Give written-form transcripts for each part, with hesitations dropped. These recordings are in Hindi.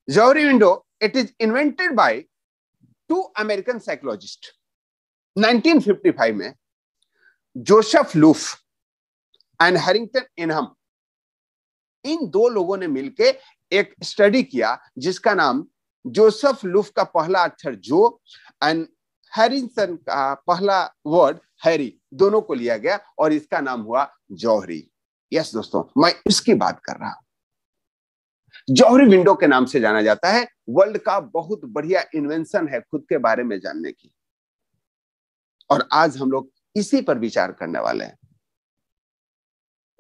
Johri window, it is invented by two American psychologists 1955 में, Joseph Luft and Harrington Ingham, इन दो लोगों ने मिलके एक स्टडी किया जिसका नाम, जोसेफ लूफ का पहला अक्षर जो एंड हैरिंगटन का पहला वर्ड हैरी, दोनों को लिया गया और इसका नाम हुआ जौहरी। यस दोस्तों, मैं इसकी बात कर रहा हूं। जौहरी विंडो के नाम से जाना जाता है। वर्ल्ड का बहुत बढ़िया इन्वेंशन है खुद के बारे में जानने की, और आज हम लोग इसी पर विचार करने वाले हैं।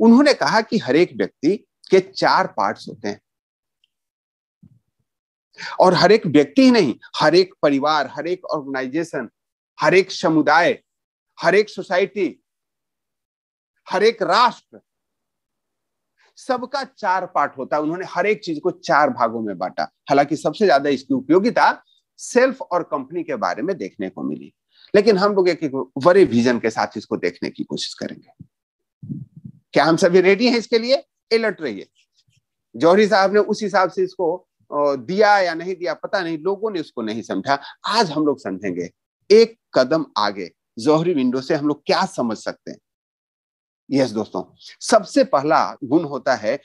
उन्होंने कहा कि हर एक व्यक्ति के 4 पार्ट्स होते हैं, और हर एक व्यक्ति ही नहीं, हर एक परिवार, हर एक ऑर्गेनाइजेशन, हर एक समुदाय, हर एक सोसाइटी, हर एक राष्ट्र, सबका 4 पार्ट होता है। उन्होंने हर एक चीज को 4 भागों में बांटा। हालांकि सबसे ज्यादा इसकी उपयोगिता सेल्फ और कंपनी के बारे में देखने को मिली, लेकिन हम लोग एक बड़े विजन के साथ इसको देखने की कोशिश करेंगे। क्या हम सभी रेडी हैं इसके लिए? अलर्ट रहिए। जौहरी साहब ने उस हिसाब से इसको दिया या नहीं दिया पता नहीं, लोगों ने उसको नहीं समझा। आज हम लोग समझेंगे एक कदम आगे जौहरी विंडो से हम लोग क्या समझ सकते हैं। यस दोस्तों, सबसे पहला गुण होता है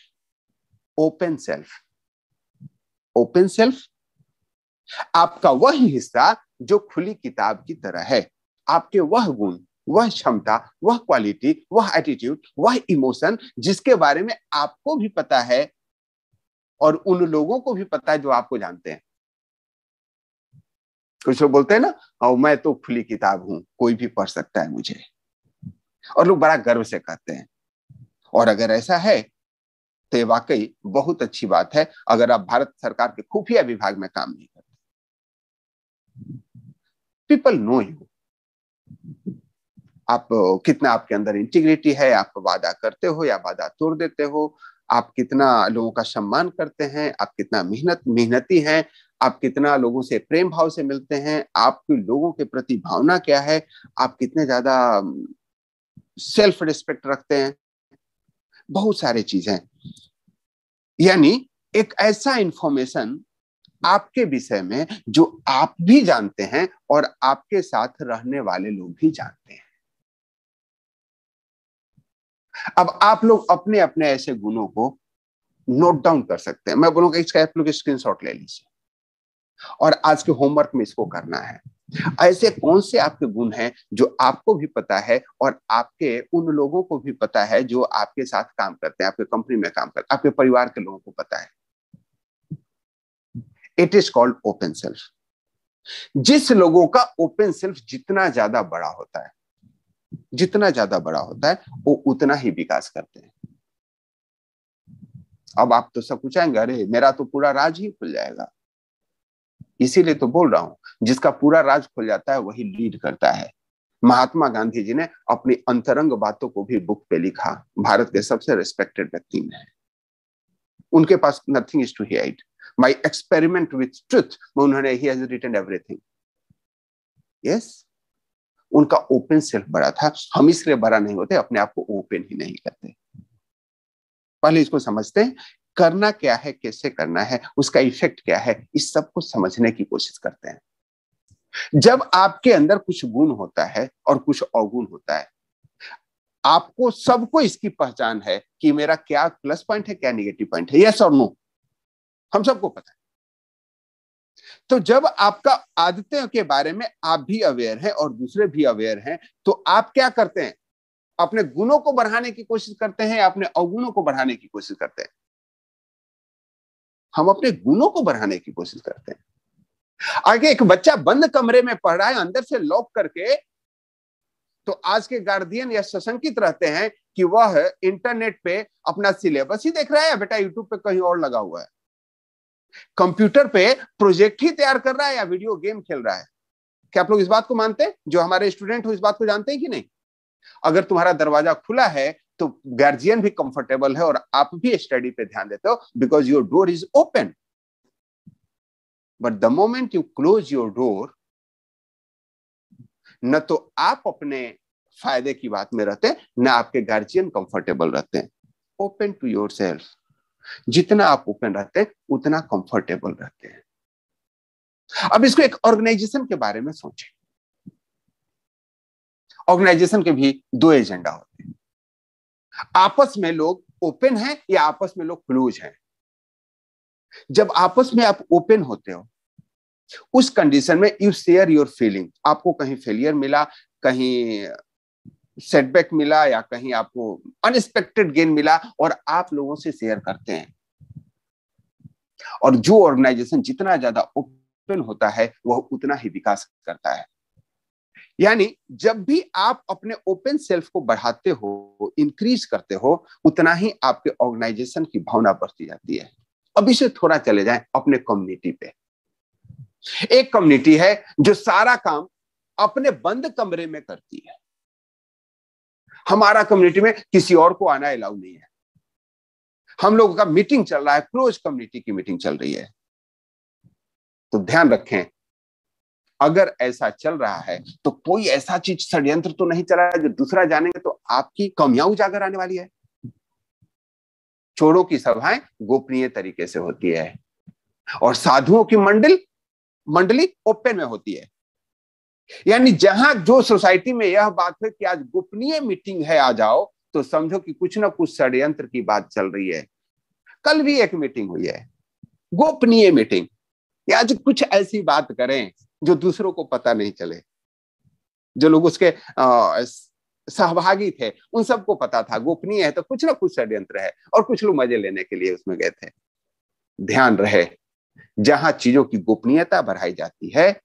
ओपन सेल्फ। ओपन सेल्फ आपका वह हिस्सा जो खुली किताब की तरह है। आपके वह गुण, वह क्षमता, वह क्वालिटी, वह एटीट्यूड, वह इमोशन जिसके बारे में आपको भी पता है और उन लोगों को भी पता है जो आपको जानते हैं। कुछ लोग बोलते हैं ना, और मैं तो खुली किताब हूं, कोई भी पढ़ सकता है मुझे, और लोग बड़ा गर्व से कहते हैं। और अगर ऐसा है तो ये वाकई बहुत अच्छी बात है। अगर आप भारत सरकार के खुफिया विभाग में काम नहीं करते, पीपल नो यू, आप कितना, आपके अंदर इंटीग्रिटी है, आप वादा करते हो या वादा तोड़ देते हो, आप कितना लोगों का सम्मान करते हैं, आप कितना मेहनती हैं, आप कितना लोगों से प्रेम भाव से मिलते हैं, आपकी लोगों के प्रति भावना क्या है, आप कितने ज्यादा सेल्फ रिस्पेक्ट रखते हैं, बहुत सारी चीजें। यानी एक ऐसा इंफॉर्मेशन आपके विषय में जो आप भी जानते हैं और आपके साथ रहने वाले लोग भी जानते हैं। अब आप लोग अपने अपने ऐसे गुणों को नोट डाउन कर सकते हैं। मैं बोलूंगा इसका आप लोग स्क्रीनशॉट ले लीजिए और आज के होमवर्क में इसको करना है। ऐसे कौन से आपके गुण हैं जो आपको भी पता है और आपके उन लोगों को भी पता है जो आपके साथ काम करते हैं, आपके कंपनी में काम करते हैं, आपके परिवार के लोगों को पता है। It is called open self. जिस लोगों का ओपन सेल्फ जितना ज्यादा बड़ा होता है, जितना ज्यादा बड़ा होता है, वो उतना ही विकास करते हैं। अब आप तो सब कुछ आएंगे, अरे मेरा तो पूरा राज ही खुल जाएगा। इसीलिए तो बोल रहा हूं, जिसका पूरा राज खुल जाता है वही लीड करता है। महात्मा गांधी जी ने अपनी अंतरंग बातों को भी बुक पे लिखा। भारत के सबसे रिस्पेक्टेड व्यक्ति में, उनके पास nothing is to hide, my experiment with truth में उन्होंने ही हैज रिटन एवरीथिंग। यस, उनका ओपन सेल्फ बड़ा था। हम इसलिए बड़ा नहीं होते, अपने आप को ओपन ही नहीं करते। पहले इसको समझते हैं, करना क्या है, कैसे करना है, उसका इफेक्ट क्या है, इस सब को समझने की कोशिश करते हैं। जब आपके अंदर कुछ गुण होता है और कुछ अवगुण होता है, आपको सबको इसकी पहचान है कि मेरा क्या प्लस पॉइंट है, क्या नेगेटिव पॉइंट है। यस और नो, हम सबको पता है। तो जब आपका आदतें के बारे में आप भी अवेयर हैं और दूसरे भी अवेयर हैं, तो आप क्या करते हैं? अपने गुणों को बढ़ाने की कोशिश करते हैं या अपने अवगुणों को बढ़ाने की कोशिश करते हैं? हम अपने गुणों को बढ़ाने की कोशिश करते हैं। आगे एक बच्चा बंद कमरे में पढ़ रहा है, अंदर से लॉक करके, तो आज के गार्डियन या सशंकित रहते हैं कि वह इंटरनेट पे अपना सिलेबस ही देख रहा है या बेटा यूट्यूब पे कहीं और लगा हुआ है, कंप्यूटर पे प्रोजेक्ट ही तैयार कर रहा है या वीडियो गेम खेल रहा है। क्या आप लोग इस बात को मानते हैं? जो हमारे स्टूडेंट हो इस बात को जानते हैं कि नहीं? अगर तुम्हारा दरवाजा खुला है तो गार्जियन भी कंफर्टेबल है और आप भी स्टडी पे ध्यान देते हो, because your door is open. But the moment you close your door, न तो आप अपने फायदे की बात में रहते हैं, न आपके गार्जियन कंफर्टेबल रहते हैं। Open to yourself. जितना आप ओपन रहते हैं उतना कंफर्टेबल रहते हैं। अब इसको एक ऑर्गेनाइजेशन के बारे में सोचें। ऑर्गेनाइजेशन के भी दो एजेंडा होते हैं। आपस में लोग ओपन हैं या आपस में लोग क्लोज हैं। जब आपस में आप ओपन होते हो उस कंडीशन में यू शेयर योर फीलिंग। आपको कहीं फेलियर मिला, कहीं सेटबैक मिला, या कहीं आपको अनएक्सपेक्टेड गेन मिला, और आप लोगों से शेयर करते हैं। और जो ऑर्गेनाइजेशन जितना ज्यादा ओपन होता है वह उतना ही विकास करता है। यानी जब भी आप अपने ओपन सेल्फ को बढ़ाते हो, इंक्रीज करते हो, उतना ही आपके ऑर्गेनाइजेशन की भावना बढ़ती जाती है। अब इसे थोड़ा चले जाएं अपने कम्युनिटी पे। एक कम्युनिटी है जो सारा काम अपने बंद कमरे में करती है। हमारा कम्युनिटी में किसी और को आना अलाउ नहीं है। हम लोगों का मीटिंग चल रहा है, क्लोज कम्युनिटी की मीटिंग चल रही है। तो ध्यान रखें, अगर ऐसा चल रहा है तो कोई ऐसा चीज षड्यंत्र तो नहीं चला है जो दूसरा जानेंगे तो आपकी कमियां उजागर आने वाली है। चोरों की सभाएं गोपनीय तरीके से होती है और साधुओं की मंडली ओपन में होती है। यानी जहां जो सोसाइटी में यह बात है कि आज गोपनीय मीटिंग है, आ जाओ, तो समझो कि कुछ ना कुछ षड्यंत्र की बात चल रही है। कल भी एक मीटिंग हुई है, गोपनीय मीटिंग। या आज कुछ ऐसी बात करें जो दूसरों को पता नहीं चले। जो लोग उसके सहभागी थे उन सबको पता था गोपनीय है, तो कुछ ना कुछ षड्यंत्र है, और कुछ लोग मजे लेने के लिए उसमें गए थे। ध्यान रहे, जहां चीजों की गोपनीयता बढ़ाई जाती है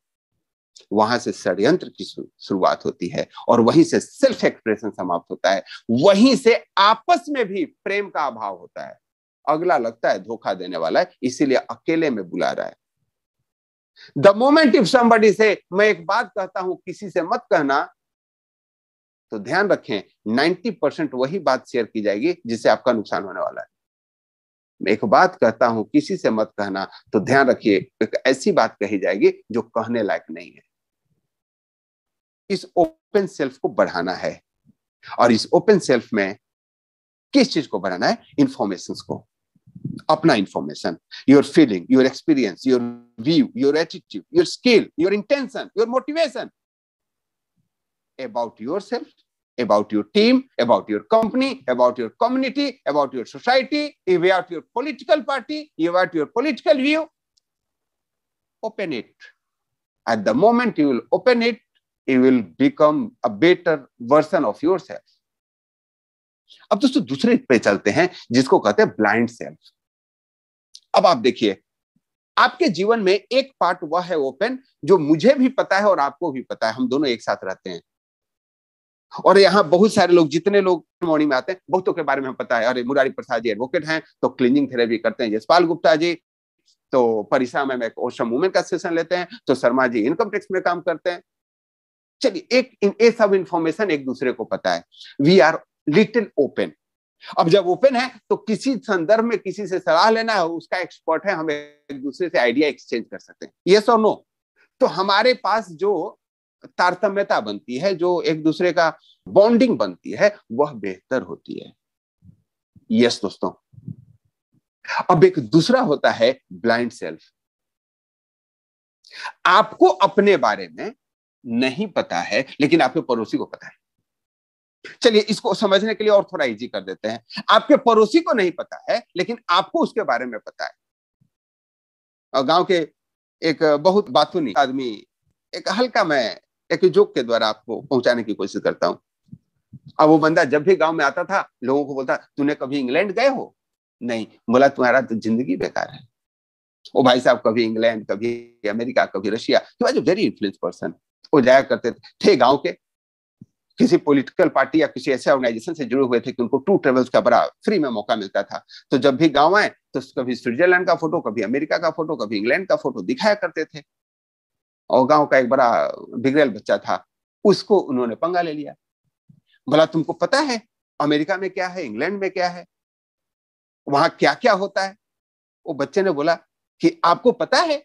वहां से षड्यंत्र की शुरुआत होती है, और वहीं से सेल्फ एक्सप्रेशन समाप्त होता है। वहीं से आपस में भी प्रेम का अभाव होता है। अगला लगता है धोखा देने वाला है, इसीलिए अकेले में बुला रहा है। द मोमेंट इफ समबडी से मैं एक बात कहता हूं किसी से मत कहना, तो ध्यान रखें 90% वही बात शेयर की जाएगी जिससे आपका नुकसान होने वाला है। मैं एक बात कहता हूं किसी से मत कहना, तो ध्यान रखिए एक ऐसी बात कही जाएगी जो कहने लायक नहीं है। इस ओपन सेल्फ को बढ़ाना है, और इस ओपन सेल्फ में किस चीज को बढ़ाना है? इंफॉर्मेशन को, अपना information, your feeling, your experience, your view, your attitude, your skill, your intention, your motivation about yourself, about your team, about your company, about your community, about your society, about your political party, about your political view. Open it. At the moment you will open it, you will become a better version of yourself. अब दोस्तों दूसरे पे चलते हैं जिसको कहते हैं ब्लाइंड सेल्फ। अब आप देखिए, आपके जीवन में एक पार्ट वह है ओपन जो मुझे भी पता है और आपको भी पता है, हम दोनों एक साथ रहते हैं। और यहाँ बहुत सारे लोग, जितने लोग मॉर्निंग में आते हैं, बहुतों के बारे में हमें पता है। अरे मुरारी प्रसाद जी एडवोकेट हैं तो क्लीनिंग थेरेपी करते हैं, यशपाल गुप्ता जी तो परिसा में ओशम वुमेन का सेशन लेते हैं, तो शर्मा जी इनकम टैक्स में काम करते हैं। चलिए, ये सब इंफॉर्मेशन एक दूसरे को पता है। We are little open. अब जब ओपन है तो किसी संदर्भ में किसी से सलाह लेना है, उसका एक्सपर्ट है, हम एक दूसरे से आइडिया एक्सचेंज कर सकते हैं, यस और नो। तो हमारे पास जो तारतम्यता बनती है, जो एक दूसरे का बॉन्डिंग बनती है, वह बेहतर होती है। यस दोस्तों। अब एक दूसरा होता है ब्लाइंड सेल्फ। आपको अपने बारे में नहीं पता है लेकिन आपके पड़ोसी को पता है। चलिए इसको समझने के लिए और थोड़ा इजी कर देते हैं। आपके पड़ोसी को नहीं पता है लेकिन आपको उसके बारे में पता है। और गांव के एक बहुत बातूनी आदमी, एक हल्का, मैं एक जोक के द्वारा आपको पहुंचाने की कोशिश करता हूं। अब वो बंदा जब भी गांव में आता था लोगों को बोलता, तूने कभी इंग्लैंड गए हो? नहीं। बोला, तुम्हारा तो जिंदगी बेकार है। ओ भाई साहब, कभी इंग्लैंड, कभी अमेरिका, कभी Russia. He was a very influence person. वो जाया करते थे गांव के किसी पॉलिटिकल पार्टी या किसी ऐसे ऑर्गेनाइजेशन से जुड़े हुए थे कि उनको टूर ट्रेवल्स का बड़ा फ्री में मौका मिलता था। तो जब भी गांव आए तो कभी स्विट्जरलैंड का फोटो, कभी अमेरिका का फोटो, कभी इंग्लैंड का फोटो दिखाया करते थे। और गांव का एक बड़ा बिगड़ेल बच्चा था, उसको उन्होंने पंगा ले लिया। भला तुमको पता है अमेरिका में क्या है, इंग्लैंड में क्या है, वहां क्या क्या होता है? वो बच्चे ने बोला कि आपको पता है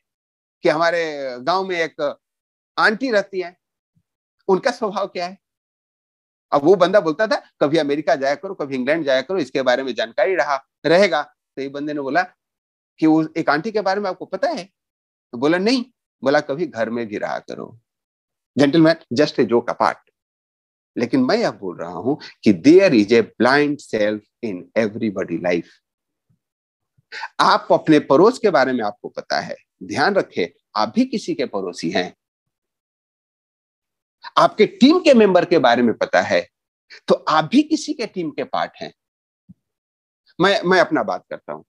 कि हमारे गांव में एक आंटी रहती है, उनका स्वभाव क्या है? अब वो बंदा बोलता था, कभी अमेरिका जाया करो, कभी इंग्लैंड जाया करो, इसके बारे में जानकारी रहेगा। तो एक बंदे ने बोला कि वो एक आंटी के बारे में आपको पता है? तो बोला नहीं। बोला कभी घर में भी रहा करो। Gentleman, just a joke apart, लेकिन मैं अब बोल रहा हूं कि there is a blind self in everybody life. आप अपने पड़ोस के बारे में आपको पता है, ध्यान रखें, आप भी किसी के पड़ोसी हैं। आपके टीम के मेंबर के बारे में पता है, तो आप भी किसी के टीम के पार्ट हैं। मैं अपना बात करता हूं।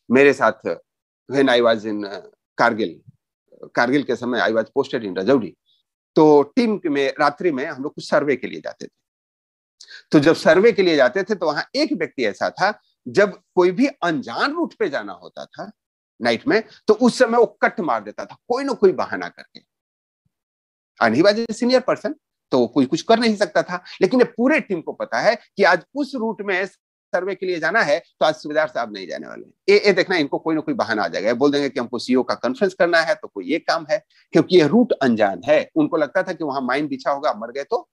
मेरे साथ when I was in Kargil के समय I was posted in Rajouri. तो टीम में रात्रि में हम लोग कुछ सर्वे के लिए जाते थे। तो जब सर्वे के लिए जाते थे तो वहां एक व्यक्ति ऐसा था, जब कोई भी अनजान रूट पे जाना होता था नाइट में, तो उस समय वो कट मार देता था कोई ना कोई बहाना करके। And he was a senior person, तो कोई कुछ कर नहीं सकता था। लेकिन ये पूरे टीम को पता है कि आज उस रूट में सर्वे के लिए जाना है, तो आज सूबेदार साहब नहीं जाने वाले। ये देखना, इनको कोई ना कोई बहाना आ जाएगा, बोल देंगे कि हमको सीईओ का कॉन्फ्रेंस करना है, तो कोई ये काम है। क्योंकि ये रूट अनजान है, उनको लगता था कि वहां माइन बिछा होगा, मर गए तो।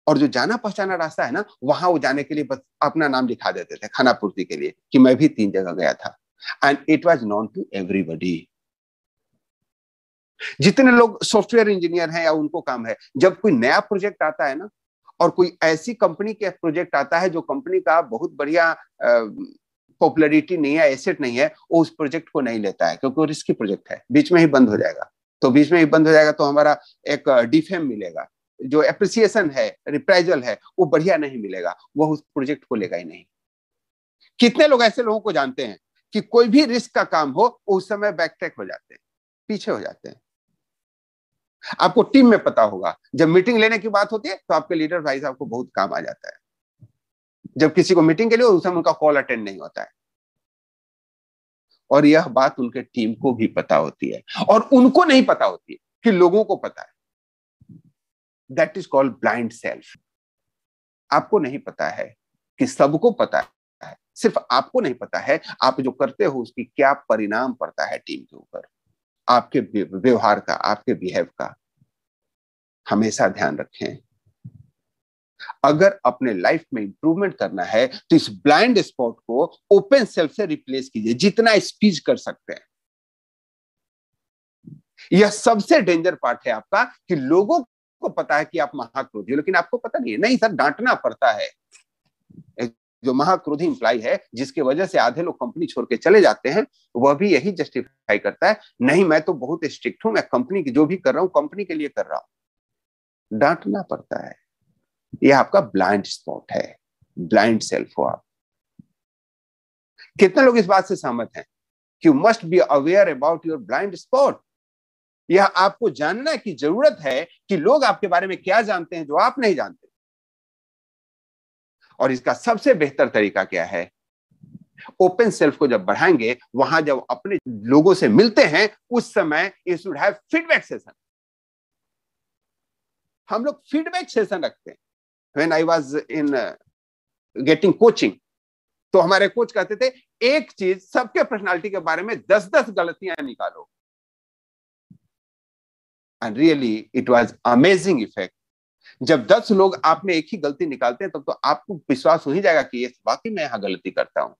और जो जाना पहचाना रास्ता है ना, वहां वो जाने के लिए बस अपना नाम लिखा देते थे खाना पूर्ति के लिए, कि मैं भी 3 जगह गया था। And it was known to everybody. जितने लोग सॉफ्टवेयर इंजीनियर हैं या उनको काम है, जब कोई नया प्रोजेक्ट आता है ना, और कोई ऐसी कंपनी के प्रोजेक्ट आता है जो कंपनी का बहुत बढ़िया पॉपुलैरिटी नहीं है, एसेट नहीं है, वो उस प्रोजेक्ट को नहीं लेता है, क्योंकि वो रिस्की प्रोजेक्ट है, बीच में ही बंद हो जाएगा। तो बीच में ही बंद हो जाएगा तो हमारा एक डिफेम मिलेगा, जो एप्रिसिएशन है, रिप्राइजल है, वो बढ़िया नहीं मिलेगा, वो उस प्रोजेक्ट को लेगा ही नहीं। कितने लोग ऐसे लोगों को जानते हैं कि कोई भी रिस्क का काम हो उस समय बैकट्रैक हो जाते हैं, पीछे हो जाते हैं। आपको टीम में पता होगा, जब मीटिंग लेने की बात होती है तो आपके लीडर भाई साहब को बहुत काम आ जाता है। जब किसी को मीटिंग के लिए उस समय उनका कॉल अटेंड नहीं होता है। और यह बात उनके टीम को भी पता होती है, और उनको नहीं पता होती है कि लोगों को पता है। That is called blind self. आपको नहीं पता है कि सबको पता है, सिर्फ आपको नहीं पता है आप जो करते हो उसकी क्या परिणाम पड़ता है टीम के ऊपर, आपके व्यवहार का, आपके बिहेव का। हमेशा ध्यान रखें, अगर अपने लाइफ में इंप्रूवमेंट करना है तो इस ब्लाइंड स्पॉट को ओपन सेल्फ से रिप्लेस कीजिए, जितना स्पीच कर सकते हैं। यह सबसे डेंजर पार्ट है आपका, कि लोगों को पता है कि आप महाक्रोधी हो, लेकिन आपको पता नहीं है। नहीं सर, डांटना पड़ता है। जो महाक्रोधी इंप्लाई है, जिसकी वजह से आधे लोग कंपनी छोड़ के चले जाते हैं, वह भी यही जस्टिफाई करता है, नहीं मैं तो बहुत स्ट्रिक्ट हूं, मैं कंपनी की जो भी कर रहा हूं कंपनी के लिए कर रहा हूं। डांटना पड़ता है। यह आपका ब्लाइंड स्पॉट है, ब्लाइंड सेल्फ हो आप। कितने लोग इस बात से सहमत हैं कि you must be aware about your blind spot? यह आपको जानना की जरूरत है कि लोग आपके बारे में क्या जानते हैं जो आप नहीं जानते। और इसका सबसे बेहतर तरीका क्या है? ओपन सेल्फ को जब बढ़ाएंगे, वहां जब अपने लोगों से मिलते हैं, उस समय you should have feedback session. हम लोग फीडबैक सेशन रखते हैं। When I was in getting coaching, तो हमारे कोच कहते थे एक चीज, सबके पर्सनालिटी के बारे में 10-10 गलतियां निकालो। And really it was amazing effect. जब 10 लोग आप में एक ही गलती निकालते हैं, तब तो आपको विश्वास हो ही जाएगा कि ये वाकई मैं यहां गलती करता हूं।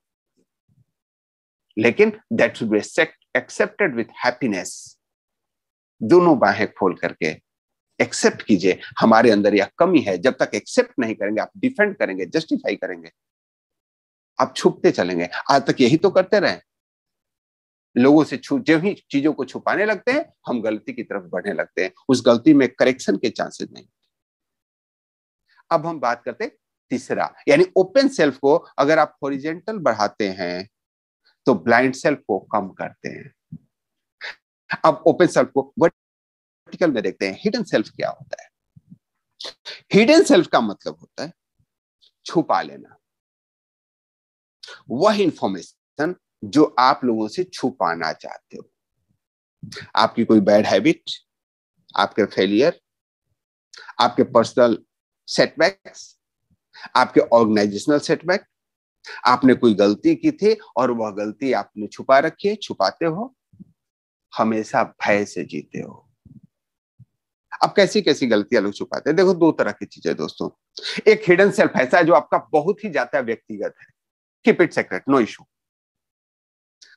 लेकिन that should be accepted with happiness. दोनों बाहें खोल करके एक्सेप्ट कीजिए, हमारे अंदर यह कमी है। जब तक एक्सेप्ट नहीं करेंगे, आप डिफेंड करेंगे, जस्टिफाई करेंगे, आप छुपते चलेंगे। आज तक यही तो करते रहे। लोगों से जब ही चीजों को छुपाने लगते हैं, हम गलती की तरफ बढ़ने लगते हैं। उस गलती में करेक्शन के चांसेस नहीं। अब हम बात करते हैं तीसरा, यानी ओपन सेल्फ को अगर आप हॉरिजॉन्टल बढ़ाते हैं तो ब्लाइंड सेल्फ को कम करते हैं। अब ओपन सेल्फ को वर्टिकल में देखते हैं। हिडन सेल्फ क्या होता है? हिडन सेल्फ का मतलब होता है छुपा लेना, वह इंफॉर्मेशन जो आप लोगों से छुपाना चाहते हो। आपकी कोई बैड हैबिट, आपके फेलियर, आपके पर्सनल सेटबैक्स, आपके ऑर्गेनाइजेशनल सेटबैक, आपने कोई गलती की थी और वह गलती आपने छुपा रखी है, छुपाते हो, हमेशा भय से जीते हो। अब कैसी कैसी गलतियां लोग छुपाते हैं? देखो, 2 तरह की चीजें दोस्तों। एक हिडन सेल्फ ऐसा है जो आपका बहुत ही ज्यादा व्यक्तिगत है, keep it secret, no issue.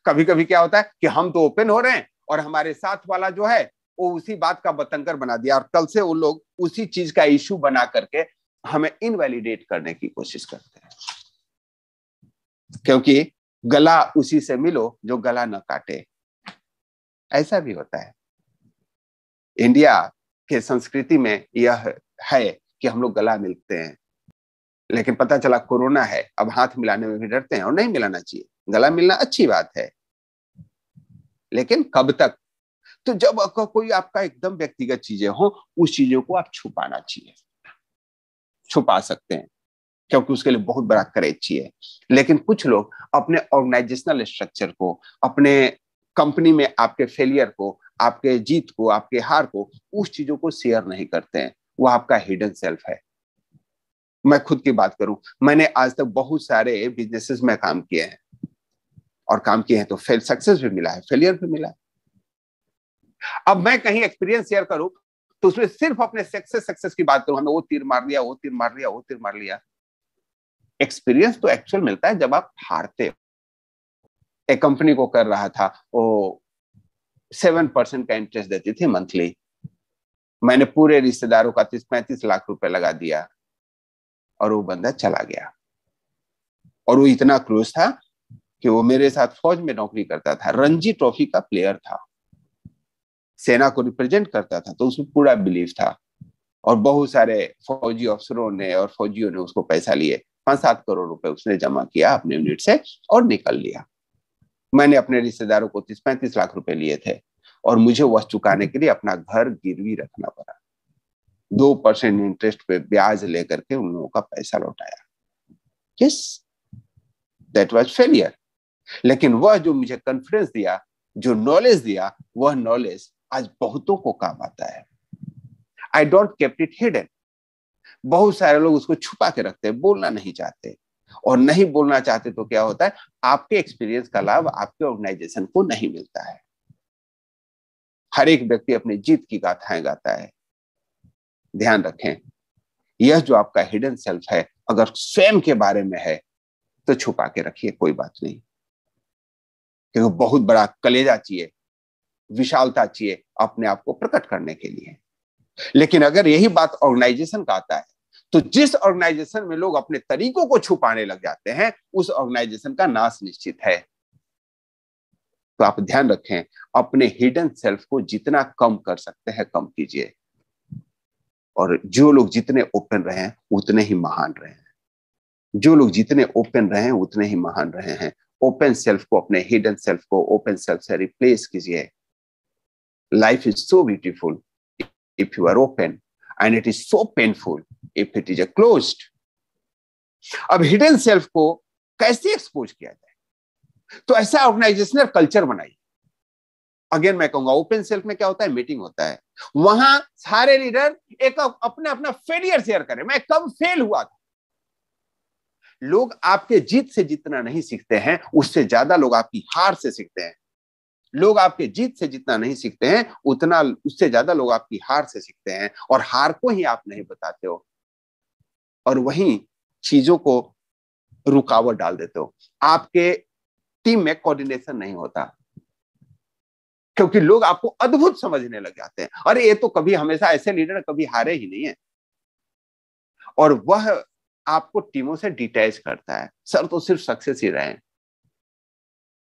कभी कभी क्या होता है कि हम तो ओपन हो रहे हैं और हमारे साथ वाला जो है वो उसी बात का बतंगर बना दिया, और कल से वो लोग उसी चीज का इश्यू बना करके हमें इनवैलिडेट करने की कोशिश करते हैं, क्योंकि गला उसी से मिलो जो गला न काटे। ऐसा भी होता है। इंडिया के संस्कृति में यह है कि हम लोग गला मिलते हैं, लेकिन पता चला कोरोना है, अब हाथ मिलाने में भी डरते हैं, और नहीं मिलाना चाहिए। गला मिलना अच्छी बात है, लेकिन कब तक? तो जब कोई आपका एकदम व्यक्तिगत चीजें हो, उस चीजों को आप छुपाना चाहिए। छुपा सकते हैं क्योंकि उसके लिए बहुत बड़ा करेज चाहिए, लेकिन कुछ लोग अपने ऑर्गेनाइजेशनल स्ट्रक्चर को, अपने कंपनी में आपके फेलियर को, आपके जीत को, आपके हार को, उस चीजों को शेयर नहीं करते हैं। वो आपका हिडन सेल्फ है। मैं खुद की बात करूं, मैंने आज तक बहुत सारे बिजनेसेस में काम किए हैं, और काम किए हैं तो फेल सक्सेस भी मिला है, फेलियर भी मिला है। अब मैं कहीं एक्सपीरियंस शेयर करूं तो उसमें सिर्फ अपने सक्सेस की बात करूं, हमें वो तीर मार लिया, वो तीर मार लिया, वो तीर मार लिया। एक्सपीरियंस तो एक्चुअल मिलता है जब आप हारते हो। एक कंपनी को कर रहा था, वो 7% का इंटरेस्ट देती थी मंथली। मैंने पूरे रिश्तेदारों का 30-35 लाख रुपए लगा दिया, और वो बंदा चला गया। और वो इतना क्लोज था कि वो मेरे साथ फौज में नौकरी करता था, रणजी ट्रॉफी का प्लेयर था, सेना को रिप्रेजेंट करता था, तो उसमें पूरा बिलीव था। और बहुत सारे फौजी अफसरों ने और फौजियों ने उसको पैसा लिए, 5-7 करोड़ रुपए उसने जमा किया अपने यूनिट से और निकल लिया। मैंने अपने रिश्तेदारों को 30-35 लाख रुपए लिए थे, और मुझे वह चुकाने के लिए अपना घर गिरवी रखना पड़ा। 2% इंटरेस्ट पे ब्याज लेकर के उन लोगों का पैसा लौटाया। Yes, that was failure. लेकिन वह जो मुझे कॉन्फिडेंस दिया, जो नॉलेज दिया, वह नॉलेज आज बहुतों को काम आता है। I don't kept it hidden. बहुत सारे लोग उसको छुपा के रखते हैं, बोलना नहीं चाहते, और नहीं बोलना चाहते तो क्या होता है, आपके एक्सपीरियंस का लाभ आपके ऑर्गेनाइजेशन को नहीं मिलता है। हर एक व्यक्ति अपनी जीत की गाथाएं गाता है। ध्यान रखें, यह जो आपका हिडन सेल्फ है, अगर स्वयं के बारे में है तो छुपा के रखिए, कोई बात नहीं, क्योंकि बहुत बड़ा कलेजा चाहिए, विशालता चाहिए अपने आप को प्रकट करने के लिए। लेकिन अगर यही बात ऑर्गेनाइजेशन का आता है, तो जिस ऑर्गेनाइजेशन में लोग अपने तरीकों को छुपाने लग जाते हैं, उस ऑर्गेनाइजेशन का नाश निश्चित है। तो आप ध्यान रखें, अपने हिडन सेल्फ को जितना कम कर सकते हैं कम कीजिए, और जो लोग जितने ओपन रहे हैं उतने ही महान रहे हैं। जो लोग जितने ओपन रहे हैं उतने ही महान रहे हैं। ओपन सेल्फ को, अपने हिडन सेल्फ को ओपन सेल्फ से रिप्लेस कीजिए। Life is so beautiful if you are open, and it is so painful if it is a closed. अब हिडन सेल्फ को कैसे एक्सपोज किया जाए? तो ऐसा ऑर्गेनाइजेशनल कल्चर बनाइए। अगेन मैं कहूंगा, ओपन सेल्फ में क्या होता है, मीटिंग होता है, वहां सारे लीडर एक अपने अपना फेलियर शेयर करें, मैं कब फेल हुआ था। लोग आपके जीत से जितना नहीं सीखते हैं, उससे ज्यादा लोग आपकी हार से सीखते हैं। लोग आपके जीत से जितना नहीं सीखते हैं, उतना उससे ज्यादा लोग आपकी हार से सीखते हैं, और हार को ही आप नहीं बताते हो, और वहीं चीजों को रुकावट डाल देते हो। आपके टीम में कोऑर्डिनेशन नहीं होता, क्योंकि लोग आपको अद्भुत समझने लग जाते हैं। अरे ये तो कभी, हमेशा ऐसे लीडर कभी हारे ही नहीं है, और वह आपको टीमों से डिटैच करता है। सर तो सिर्फ सक्सेस ही रहे।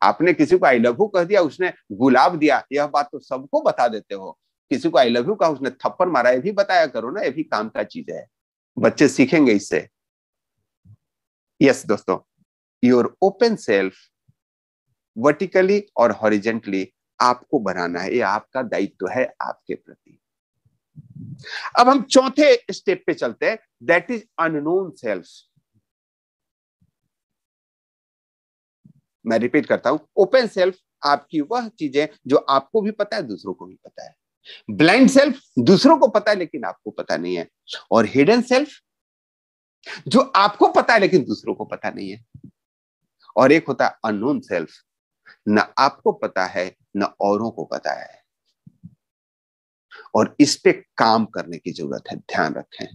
आपने किसी को आई लव यू कह दिया, उसने गुलाब दिया, यह बात तो सबको बता देते हो। किसी को आई लव यू कहा, उसने थप्पड़ मारा, ये भी बताया करो ना, ये भी काम का चीज है। बच्चे सीखेंगे इससे। यस दोस्तों, योर ओपन सेल्फ वर्टिकली और हॉरिजेंटली आपको बनाना है, ये आपका दायित्व है आपके प्रति। अब हम चौथे स्टेप पे चलते हैं, दैट इज अननोन सेल्फ। मैं रिपीट करता हूं, ओपन सेल्फ आपकी वह चीजें जो आपको भी पता है, दूसरों को भी पता है। ब्लाइंड सेल्फ दूसरों को पता है लेकिन आपको पता नहीं है, और हिडन सेल्फ जो आपको पता है लेकिन दूसरों को पता नहीं है। और एक होता है अननोन सेल्फ, न आपको पता है न औरों को पता है, और इस पे काम करने की जरूरत है। ध्यान रखें,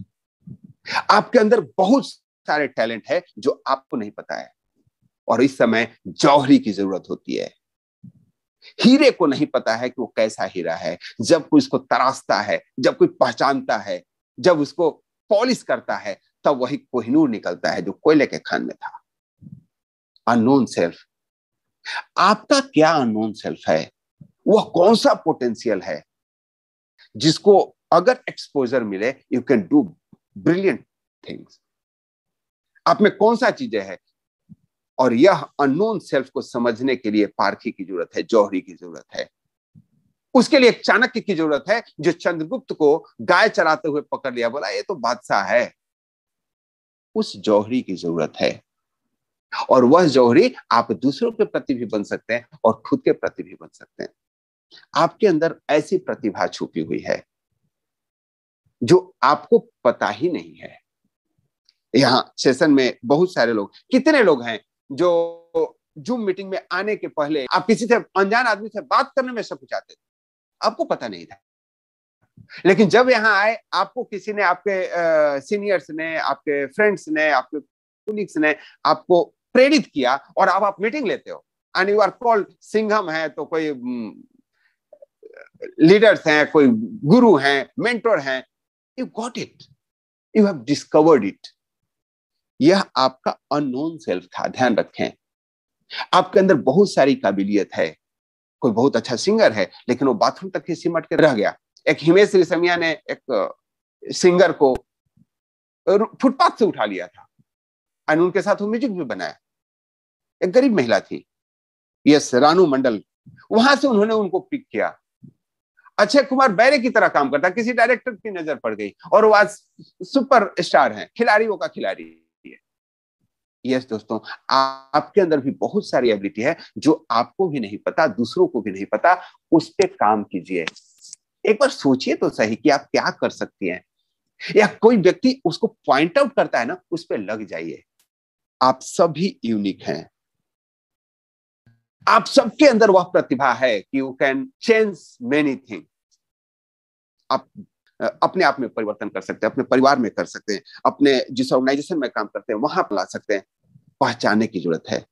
आपके अंदर बहुत सारे टैलेंट है जो आपको नहीं पता है, और इस समय जौहरी की जरूरत होती है। हीरे को नहीं पता है कि वो कैसा हीरा है। जब कोई इसको तराशता है, जब कोई पहचानता है, जब उसको पॉलिश करता है, तब वही कोहिनूर निकलता है जो कोयले के खान में था। Unknown self. आपका क्या अननोन सेल्फ है? वह कौन सा पोटेंशियल है जिसको अगर एक्सपोजर मिले you can do brilliant things? आप में कौन सा चीजें है? और यह अननोन सेल्फ को समझने के लिए पारखी की जरूरत है, जौहरी की जरूरत है। उसके लिए एक चाणक्य की जरूरत है जो चंद्रगुप्त को गाय चराते हुए पकड़ लिया, बोला ये तो बादशाह है। उस जौहरी की जरूरत है। और वह जौहरी आप दूसरों के प्रति भी बन सकते हैं और खुद के प्रति भी बन सकते हैं। आपके अंदर ऐसी प्रतिभा छुपी हुई है जो आपको पता ही नहीं है। यहां सेशन में बहुत सारे लोग, कितने लोग हैं जो जूम मीटिंग में आने के पहले आप किसी से अनजान आदमी से बात करने में हिचकिचाते थे, आपको पता नहीं था। लेकिन जब यहाँ आए, आपको किसी ने, आपके सीनियर्स ने, आपके फ्रेंड्स ने, आपके कोलिग्स ने आपको प्रेरित किया और अब आप मीटिंग लेते हो and you are called Singham है, तो कोई लीडर्स हैं, कोई गुरु हैं, मेंटोर हैं। You got it, you have discovered it. यह आपका अननोन सेल्फ था। ध्यान रखें, आपके अंदर बहुत सारी काबिलियत है। कोई बहुत अच्छा सिंगर है लेकिन वो बाथरूम तक ही सिमट के रह गया। एक हिमेश रेशमिया ने एक सिंगर को फुटपाथ से उठा लिया था और उनके साथ वो म्यूजिक भी बनाया। एक गरीब महिला थी, यस, रानू मंडल, वहां से उन्होंने उनको पिक किया। अक्षय कुमार बैरे की तरह काम करता, किसी डायरेक्टर की नजर पड़ गई और वो आज सुपर स्टार हैं, खिलाड़ियों का खिलाड़ी है। यस दोस्तों, आपके अंदर भी बहुत सारी एबिलिटी है जो आपको भी नहीं पता, दूसरों को भी नहीं पता। उस पर काम कीजिए। एक बार सोचिए तो सही कि आप क्या कर सकती हैं, या कोई व्यक्ति उसको पॉइंट आउट करता है ना, उस पर लग जाइए। आप सभी यूनिक हैं। आप सबके अंदर वह प्रतिभा है कि you can change many thing. आप अपने आप में परिवर्तन कर सकते हैं, अपने परिवार में कर सकते हैं, अपने जिस ऑर्गेनाइजेशन में काम करते हैं वहां ला सकते हैं। पहचानने की जरूरत है।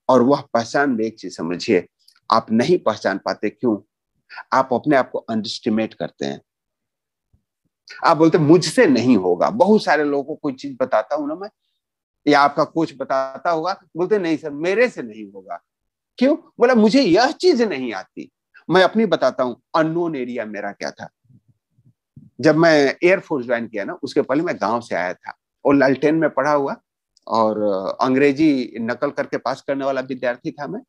और वह पहचान में एक चीज समझिए, आप नहीं पहचान पाते, क्यों? आप अपने आप को अंडरएस्टिमेट करते हैं। आप बोलते मुझसे नहीं होगा। बहुत सारे लोगों को कोई चीज बताता हूं ना मैं, या आपका कोच बताता होगा, बोलते नहीं सर मेरे से नहीं होगा। क्यों? बोला मुझे यह चीज नहीं आती। मैं अपनी बताता हूं, अननोन एरिया मेरा क्या था। जब मैं एयरफोर्स ज्वाइन किया ना, उसके पहले मैं गांव से आया था और लालटेन में पढ़ा हुआ और अंग्रेजी नकल करके पास करने वाला विद्यार्थी था मैं।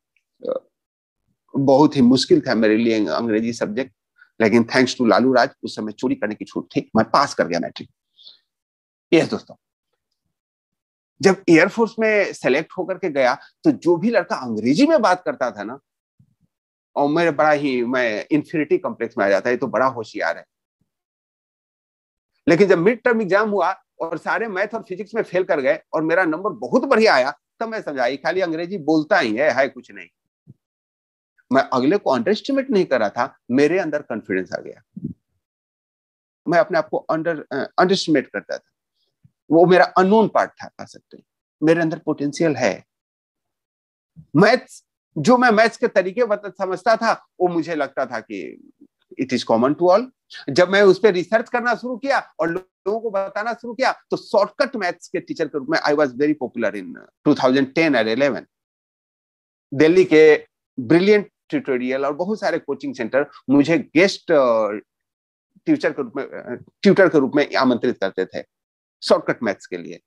बहुत ही मुश्किल था मेरे लिए अंग्रेजी सब्जेक्ट, लेकिन थैंक्स टू लालू राज उस समय चोरी करने की छूट थी, मैं पास कर गया मैट्रिक। यस दोस्तों, जब एयरफोर्स में सेलेक्ट होकर के गया तो जो भी लड़का अंग्रेजी में बात करता था ना, और मैं इंफिनिटी कॉम्प्लेक्स में आ जाता, ये तो बड़ा होशियार है। लेकिन जब मिड टर्म एग्जाम हुआ और सारे मैथ और फिजिक्स में फेल कर गए और मेरा नंबर बहुत बढ़िया आया, तब मैं समझा खाली अंग्रेजी बोलता ही है कुछ नहीं। मैं अगले को अंडर एस्टिमेट नहीं कर रहा था, मेरे अंदर कॉन्फिडेंस आ गया। मैं अपने आप को अंडर एस्टिमेट करता था। वो मेरा अननोन पार्ट था, कह सकते हैं। मेरे अंदर पोटेंशियल है। मैथ्स, जो मैं मैथ्स के तरीके समझता था, वो मुझे लगता था कि it is common to all. जब मैं उस पर रिसर्च करना शुरू किया और लोगों को बताना शुरू किया, तो शॉर्टकट मैथ्स के टीचर के रूप में I was very popular in 2010 और 11। दिल्ली के ब्रिलियंट ट्यूटोरियल और बहुत सारे कोचिंग सेंटर मुझे गेस्ट ट्यूटर के रूप में आमंत्रित करते थे शॉर्टकट मैथ्स के लिए।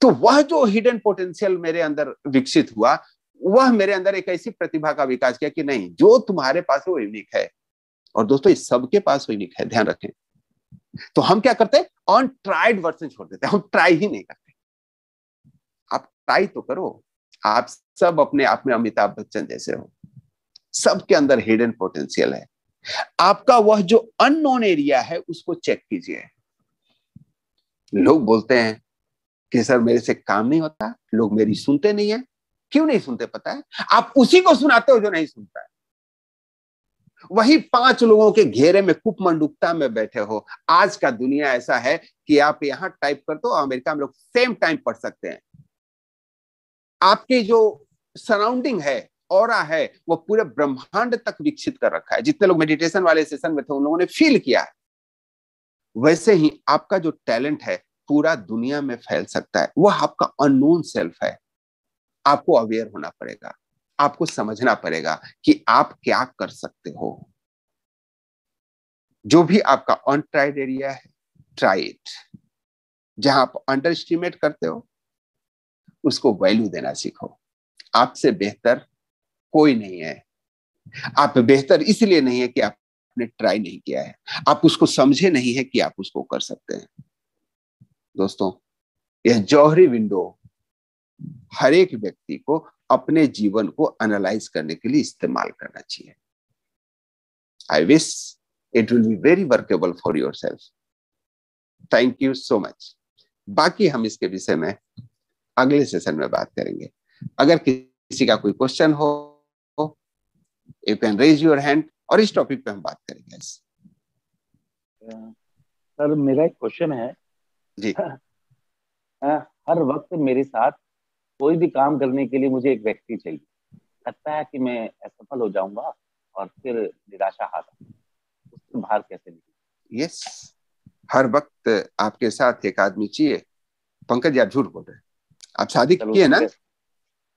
तो वह जो हिडन पोटेंशियल मेरे अंदर विकसित हुआ, वह मेरे अंदर एक ऐसी प्रतिभा का विकास किया कि नहीं, जो तुम्हारे पास है वो यूनिक है। और दोस्तों, इस सबके पास वो यूनिक है, ध्यान रखें। तो हम क्या करते हैं? अनट्राइड वर्जन छोड़ देते हैं, हम ट्राई ही नहीं करते। आप ट्राई तो करो। आप सब अपने आप में अमिताभ बच्चन जैसे हो। सबके अंदर हिडन पोटेंशियल है। आपका वह जो अननोन एरिया है उसको चेक कीजिए। लोग बोलते हैं कि सर मेरे से काम नहीं होता, लोग मेरी सुनते नहीं है। क्यों नहीं सुनते पता है? आप उसी को सुनाते हो जो नहीं सुनता है। वही 5 लोगों के घेरे में कुपमंडूकता में बैठे हो। आज का दुनिया ऐसा है कि आप यहां टाइप कर दो, अमेरिका में लोग सेम टाइम पढ़ सकते हैं। आपकी जो सराउंडिंग है, ऑरा है वो पूरे ब्रह्मांड तक विकसित कर रखा है। जितने लोग मेडिटेशन वाले सेशन में थे उन लोगों ने फील किया है। वैसे ही आपका जो टैलेंट है पूरा दुनिया में फैल सकता है। वो आपका अननोन सेल्फ है। आपको अवेयर होना पड़ेगा, आपको समझना पड़ेगा कि आप क्या कर सकते हो। जो भी आपका अनट्राइड एरिया है, ट्राई इट। जहां आप अंडर एस्टिमेट करते हो उसको वैल्यू देना सीखो। आपसे बेहतर कोई नहीं है। आप बेहतर इसलिए नहीं है कि आपने ट्राई नहीं किया है, आप उसको समझे नहीं है कि आप उसको कर सकते हैं। दोस्तों, यह जौहरी विंडो हर एक व्यक्ति को अपने जीवन को एनालाइज करने के लिए इस्तेमाल करना चाहिए। I wish it will be very workable for your self. Thank you so much. बाकी हम इसके विषय में अगले सेशन में बात करेंगे। अगर किसी का कोई क्वेश्चन हो, you can raise your hand और इस टॉपिक पे हम बात करेंगे। सर मेरा एक क्वेश्चन है जी। हर वक्त मेरे साथ कोई भी काम करने के लिए मुझे एक व्यक्ति चाहिए। लगता है कि मैं असफल हो जाऊंगा और फिर निराशा हाथ उससे बाहर कैसे निकलूं? यस, हर वक्त आपके साथ एक आदमी चाहिए। पंकज जी, आप झूठ बोल रहे हैं। आप शादी चलो किए ना? ठीक है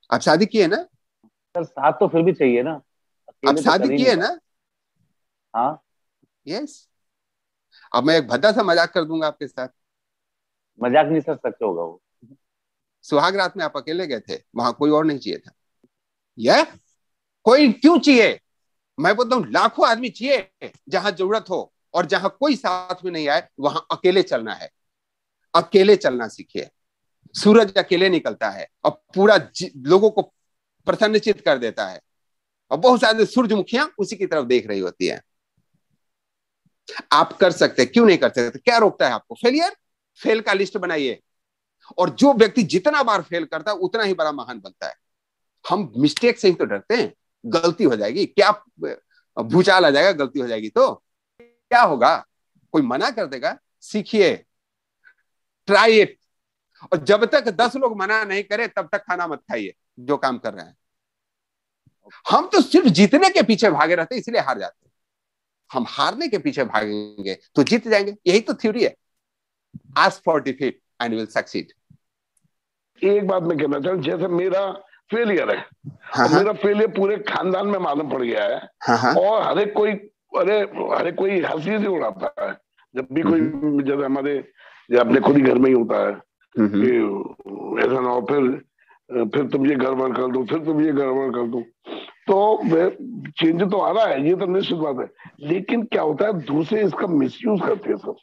आप शादी किए ना? सर, साथ तो फिर भी चाहिए ना, आप अकेले तो शादी कर ही नहीं किए पाए। ना? हाँ। यस। अब मैं एक भद्दा सा मजाक कर दूंगा आपके साथ। मजाक नहीं सर, सच होगा वो। सुहाग रात में आप अकेले गए थे, वहां कोई और नहीं चाहिए था। यह कोई क्यों चाहिए? मैं बोलता हूँ लाखों आदमी चाहिए। जहां जरूरत हो और जहां कोई साथ में नहीं आए वहां अकेले चलना है। अकेले चलना सीखिए। सूरज अकेले निकलता है और पूरा लोगों को प्रसन्नचित कर देता है, और बहुत सारे सूरजमुखियां उसी की तरफ देख रही होती है। आप कर सकते हैं, क्यों नहीं कर सकते? क्या रोकता है आपको? फेलियर। फेल का लिस्ट बनाइए, और जो व्यक्ति जितना बार फेल करता है उतना ही बड़ा महान बनता है। हम मिस्टेक से ही तो डरते हैं। गलती हो जाएगी क्या, भूचाल आ जाएगा, गलती हो जाएगी तो क्या होगा? कोई मना कर देगा? सीखिए, ट्राई इट। और जब तक 10 लोग मना नहीं करे तब तक खाना मत खाइए जो काम कर रहे हैं। हम तो सिर्फ जीतने के पीछे भागे रहते इसलिए हार जाते हैं। हम हारने के पीछे भागेंगे तो जीत जाएंगे। यही तो थ्योरी है। Ask for defeat and will succeed. एक बात मैं कहना चाहूँ, जैसे मेरा फेलियर है, हाँ, और हाँ, मेरा फेलियर पूरे खानदान में मालूम पड़ गया है। हाँ, हाँ, और हर एक कोई हंसी से उड़ाता है। जब भी कोई, जैसे हमारे अपने खुद ही घर में ही होता है कि ऐसा ना हो फिर तुम ये गड़बड़ कर दो, फिर तुम ये गड़बड़ कर दो। तो चेंज तो आ रहा है, ये तो निश्चित बात है, लेकिन क्या होता है दूसरे इसका मिसयूज करते हैं सब।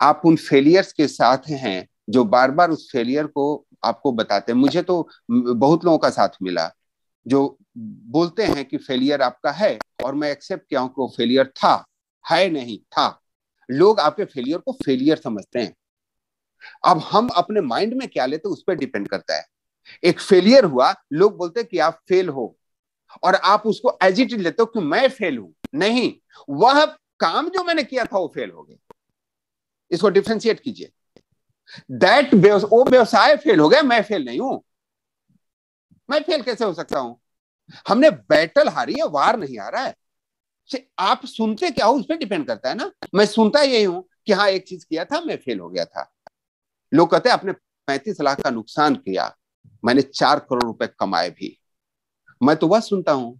आप उन फेलियर्स के साथ हैं जो बार बार उस फेलियर को आपको बताते हैं। मुझे तो बहुत लोगों का साथ मिला जो बोलते हैं कि फेलियर आपका है, और मैं एक्सेप्ट किया हूं कि वो फेलियर था। है नहीं था। लोग आपके फेलियर को फेलियर समझते हैं। अब हम अपने माइंड में क्या लेते उस पर डिपेंड करता है। एक फेलियर हुआ, लोग बोलते हैं कि आप फेल हो, और आप उसको एज इट इज लेते हो कि मैं फेल हूं। नहीं, वह काम जो मैंने किया था वो फेल हो गया। इसको डिफ्रेंशिएट कीजिए। वो व्यवसाय फेल हो गया, मैं फेल नहीं हूं। मैं फेल कैसे हो सकता हूं? हमने बैटल हारी है, वार नहीं आ रहा है। आप सुनते क्या हो उस पर डिपेंड करता है ना। मैं सुनता यही हूं कि हाँ एक चीज किया था, मैं फेल हो गया था। लोग कहते हैं आपने 35 लाख का नुकसान किया, मैंने 4 करोड़ रुपए कमाए भी। मैं तो वह सुनता हूं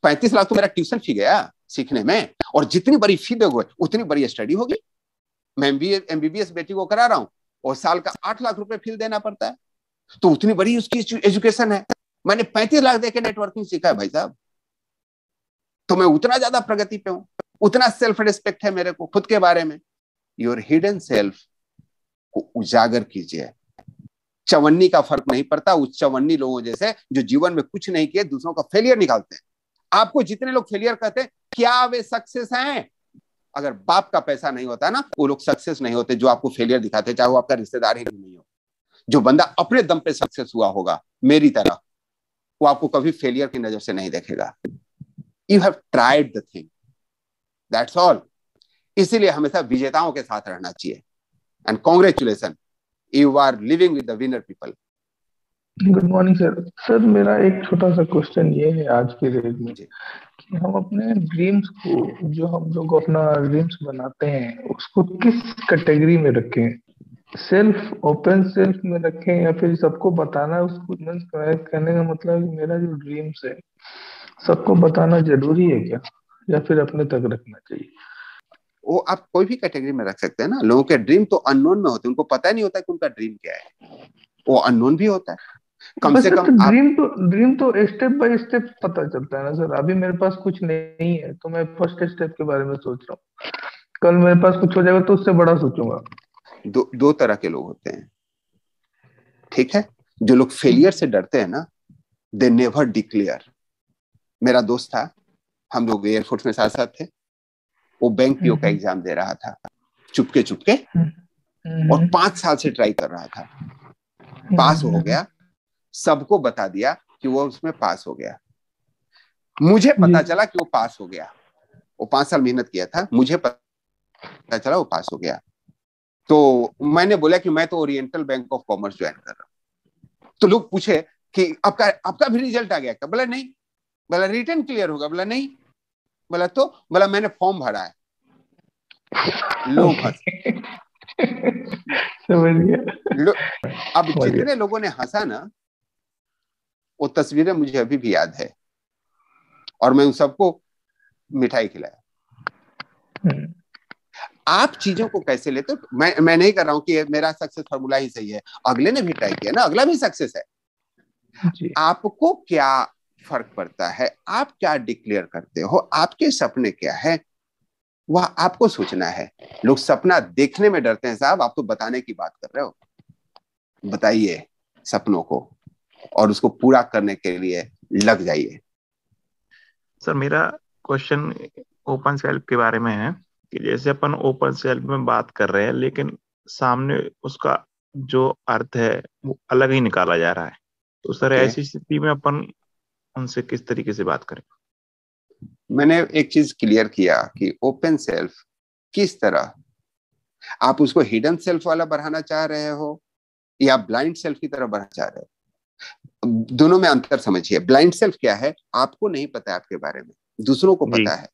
35 लाख तो मेरा ट्यूशन फी गया सीखने में, और जितनी बड़ी फी दोगे उतनी बड़ी स्टडी होगी। मैं एमबीबीएस बेटी को करा रहा हूं और साल का 8 लाख रुपए फीस देना पड़ता है, तो उतनी बड़ी उसकी एजुकेशन है। मैंने 35 लाख देके नेटवर्किंग सीखा है भाई साहब, तो मैं उतना ज्यादा प्रगति पे हूं। उतना सेल्फ रिस्पेक्ट है मेरे को खुद के बारे में। योर हिडन सेल्फ को उजागर कीजिए। चवन्नी का फर्क नहीं पड़ता उस चवन्नी लोगों जैसे जो जीवन में कुछ नहीं किए दूसरों का फेलियर निकालते हैं। आपको जितने लोग फेलियर कहते हैं, क्या वे सक्सेस हैं? अगर बाप का पैसा नहीं होता ना, वो लोग सक्सेस नहीं होते जो आपको फेलियर दिखाते, चाहे वो आपका रिश्तेदार ही नहीं हो। जो बंदा अपने दम पे सक्सेस हुआ होगा मेरी तरह, वो आपको कभी फेलियर की नजर से नहीं देखेगा। You have tried the thing, that's all. इसीलिए हमेशा विजेताओं के साथ रहना चाहिए। And congratulation, you are living with the winner people. Good morning sir. Sir मेरा एक छोटा सा क्वेश्चन ये है आज के डेट में जी। कि हम अपने ड्रीम्स को, जो हम लोग अपना ड्रीम्स बनाते हैं, उसको किस कैटेगरी में रखें? सेल्फ, ओपन सेल्फ में रखें, या फिर सबको बताना? उसको मीन्स कहने का मतलब है कि मेरा जो ड्रीम्स है सबको बताना जरूरी है क्या, या फिर अपने तक रखना चाहिए? वो आप कोई भी कैटेगरी में रख सकते हैं ना। लोगों के ड्रीम तो अननोन में होते हैं, उनको पता नहीं होता कि उनका ड्रीम क्या है, वो अननोन भी होता है। कम बस से सर, कम तो आप ड्रीम तो स्टेप बाय स्टेप पता चलता है ना सर। अभी मेरे पास कुछ नहीं है तो मैं फर्स्ट स्टेप के बारे में सोच रहा हूँ, कल मेरे पास कुछ हो जाएगा तो उससे बड़ा सोचूंगा। दो तरह के लोग होते हैं, ठीक है। जो लोग फेलियर से डरते हैं ना, दे नेवर डिक्लेयर। मेरा दोस्त था, हम लोग एयरफोर्स में साथ साथ थे। वो बैंक पीओ का हम्म, एग्जाम दे रहा था, चुपके चुपके, हम्म, और हम्म, 5 साल से ट्राई कर रहा था। पास हो हम्म, गया, सबको बता दिया कि वो उसमें पास हो गया। मुझे जी। पता चला कि वो पास हो गया। वो 5 साल मेहनत किया था, मुझे पता चला वो पास हो गया। तो मैंने बोला कि मैं तो oriental bank of commerce join कर रहा हूँ। तो लोग पूछे कि आपका आपका भी रिजल्ट आ गया क्या? बोला नहीं। बोला रिटर्न क्लियर होगा? बोला नहीं। बोला तो? बोला मैंने फॉर्म भरा है। लोग ओके। हंस समझ गया। लो, अब समझ गया। जितने लोगों ने हंसा ना, वो तस्वीरें मुझे अभी भी याद है, और मैं उन सबको मिठाई खिलाया। हम्म, आप चीजों को कैसे लेते हो? मैं नहीं कर रहा हूं कि मेरा सक्सेस फॉर्मूला ही सही है, अगले ने भी ट्राई किया ना, अगला भी सक्सेस है। जी। आपको क्या फर्क पड़ता है? आप क्या डिक्लेयर करते हो? आपके सपने क्या है, वह आपको सोचना है। लोग सपना देखने में डरते हैं साहब, आप तो बताने की बात कर रहे हो। बताइए सपनों को, और उसको पूरा करने के लिए लग जाइए। सर मेरा क्वेश्चन ओपन सेल्फ के बारे में है कि जैसे अपन ओपन सेल्फ में बात कर रहे हैं, लेकिन सामने उसका जो अर्थ है वो अलग ही निकाला जा रहा है। तो सर ओके, ऐसी स्थिति में अपन उनसे किस तरीके से बात करें? मैंने एक चीज क्लियर किया कि ओपन सेल्फ किस तरह, आप उसको हिडन सेल्फ वाला बढ़ाना चाह रहे हो या ब्लाइंड सेल्फ की तरह बढ़ाना चाह रहे हो? दोनों में अंतर समझिए। ब्लाइंड सेल्फ क्या है? आपको नहीं पता है आपके बारे में, दूसरों को जी। पता है,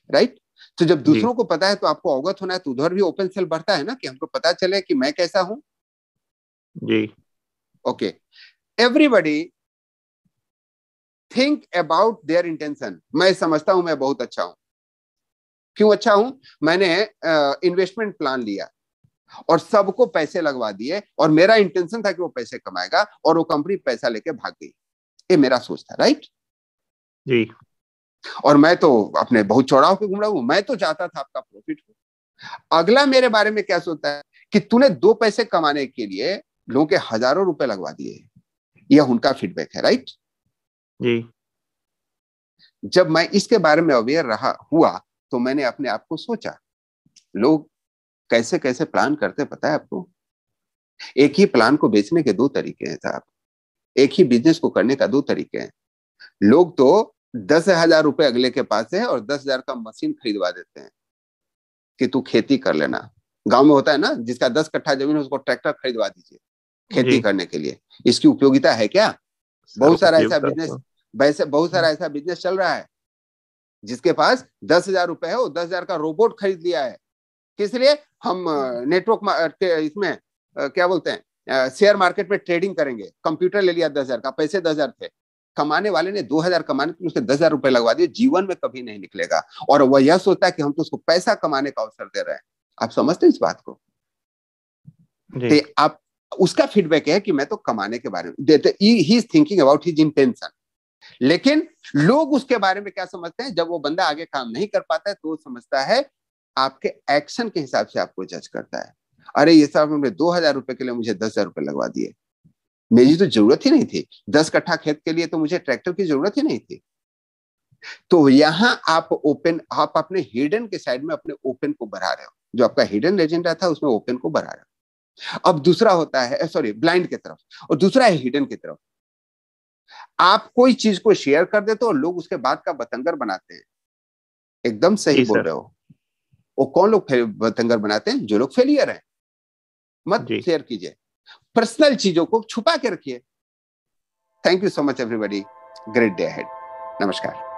राइट। तो जब जी। दूसरों को पता है तो आपको अवगत होना है, तो उधर भी ओपन सेल्फ बढ़ता है ना, कि हमको पता चले कि मैं कैसा हूं। जी। Okay, everybody think about their intention. मैं समझता हूं मैं बहुत अच्छा हूं। क्यों अच्छा हूं? मैंने इन्वेस्टमेंट प्लान लिया और सबको पैसे लगवा दिए, और मेरा इंटेंशन था कि वो पैसे कमाएगा, और वो कंपनी पैसा लेके भाग गई। ये मेरा सोच था, राइट। जी। और मैं तो अपने बहुत चौड़ा होकर घूम रहा हूं, मैं तो चाहता था आपका प्रॉफिट हो। अगला मेरे बारे में क्या सोचता है कि तूने 2 पैसे कमाने के लिए लोगों के हजारों रुपए लगवा दिए। यह उनका फीडबैक है, राइट। जी। जब मैं इसके बारे में अवेयर रहा हुआ, तो मैंने अपने आप को सोचा, लोग कैसे कैसे प्लान करते पता है आपको? एक ही प्लान को बेचने के 2 तरीके हैं साहब। एक ही बिजनेस को करने का 2 तरीके हैं। लोग तो 10,000 रुपए अगले के पास है, और 10,000 का मशीन खरीदवा देते हैं कि तू खेती कर लेना। गांव में होता है ना, जिसका 10 कट्ठा जमीन है उसको ट्रैक्टर खरीदवा दीजिए खेती जी। करने के लिए। इसकी उपयोगिता है क्या? सर बहुत सारा ऐसा उपयोगिता बिजनेस, तो वैसे बहुत सारा ऐसा बिजनेस चल रहा है। जिसके पास 10,000 रुपए है, वो 10,000 का रोबोट खरीद लिया है। किस लिए? हम नेटवर्क इसमें क्या बोलते हैं, शेयर मार्केट में ट्रेडिंग करेंगे। कंप्यूटर ले लिया 10,000 का, पैसे 10,000 थे। कमाने वाले ने 2,000 कमाने के उसके 10,000 रुपए लगवा दिए, जीवन में कभी नहीं निकलेगा। और वह यह सोचता है कि हम तो उसको पैसा कमाने का अवसर दे रहे हैं। आप समझते हैं इस बात को? जी। तो आप, उसका फीडबैक है कि मैं तो कमाने के बारे में देते, he is thinking about his intention. लेकिन लोग उसके बारे में क्या समझते हैं? जब वो बंदा आगे काम नहीं कर पाता है तो वो समझता है, आपके एक्शन के हिसाब से आपको जज करता है। अरे ये साहब, हमने 2,000 रुपए के लिए मुझे 10,000 रुपए लगवा दिए। मेरी तो जरूरत ही नहीं थी। 10 कट्ठा खेत के लिए तो मुझे ट्रैक्टर की जरूरत ही नहीं थी। तो यहां आप अपने हिडन के साइड में अपने ओपन को बढ़ा रहे हो। जो आपका हिडन एजेंडा था उसमें ओपन को बढ़ा रहे हो। अब दूसरा होता है, सॉरी, ब्लाइंड की तरफ, और दूसरा है हिडन की तरफ। आप कोई चीज को शेयर कर देते हो, लोग उसके बाद का बतंगर बनाते हैं। एकदम सही जी बोल सर। रहे हो। वो कौन लोग बतंगर बनाते हैं? जो लोग फेलियर हैं। मत जी। शेयर कीजिए, पर्सनल चीजों को छुपा के रखिए। Thank you so much everybody, great day ahead, नमस्कार।